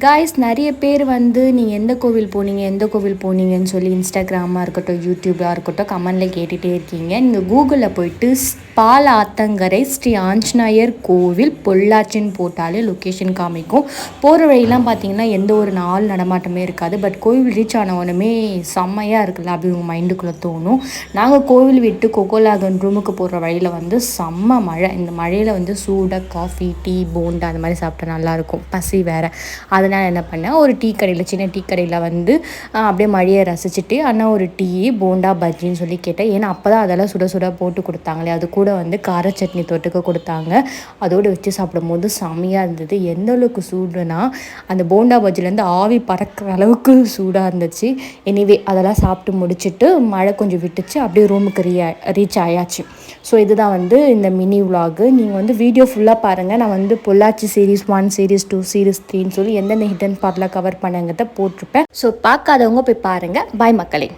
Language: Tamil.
காய்ஸ் நிறைய பேர் வந்து நீங்கள் எந்த கோவில் போனீங்கன்னு சொல்லி இன்ஸ்டாகிராமாக இருக்கட்டும் யூடியூபாக இருக்கட்டும் கமெண்டில் கேட்டுகிட்டே இருக்கீங்க. நீங்கள் கூகுளில் போயிட்டு பால் ஆத்தங்கரை ஸ்ரீ ஆஞ்சநேயர் கோவில் பொள்ளாச்சின்னு போட்டாலே லொக்கேஷன் காமிக்கும். போகிற வழியெலாம் பார்த்தீங்கன்னா எந்த ஒரு நாள் நடமாட்டமே இருக்காது. பட் கோவில் ரீச் ஆன உடனே செம்மையாக இருக்குல்ல அப்படி உங்கள் மைண்டுக்குள்ளே தோணும். நாங்கள் கோவில் விட்டு கொக்கோலாகன் ரூமுக்கு போகிற வழியில் வந்து செம்ம மழை. இந்த மழையில் வந்து சூடாக காஃபி டீ போண்டா அந்த மாதிரி சாப்பிட்டா நல்லாயிருக்கும். பசி வேறு. அதனால் என்ன பண்ணேன், ஒரு டீ கடையில் சின்ன டீ கடையில் வந்து அப்படியே மழையை ரசிச்சுட்டு அண்ணா ஒரு டீ போண்டா பஜ்ஜின்னு சொல்லி கேட்டேன். ஏன்னா அப்போ தான் அதெல்லாம் சுட சுட போட்டு கொடுத்தாங்களே. அது கூட வந்து கார சட்னி தொட்டுக்க கொடுத்தாங்க. அதோடு வச்சு சாப்பிடும்போது செம்மையாக இருந்தது. எந்த அளவுக்கு சூடுனா அந்த போண்டா பஜ்ஜிலேருந்து ஆவி பறக்கிற அளவுக்கு சூடாக இருந்துச்சு. எனிவே அதெல்லாம் சாப்பிட்டு முடிச்சுட்டு மழை கொஞ்சம் விட்டுச்சு. அப்படியே ரூமுக்கு ரீச் ஆயாச்சு. ஸோ இதுதான் வந்து இந்த மினி விலாகு. நீங்கள் வந்து வீடியோ ஃபுல்லாக பாருங்கள். நான் வந்து பொள்ளாச்சி சீரீஸ் 1 சீரீஸ் 2 சீரீஸ் 3ன்னு சொல்லி எந்தெந்த ஹிடன் பார்ட்டில் கவர் பண்ணுங்கிறத போட்டிருப்பேன். ஸோ பார்க்காதவங்க போய் பாருங்கள். பாய் மக்களே.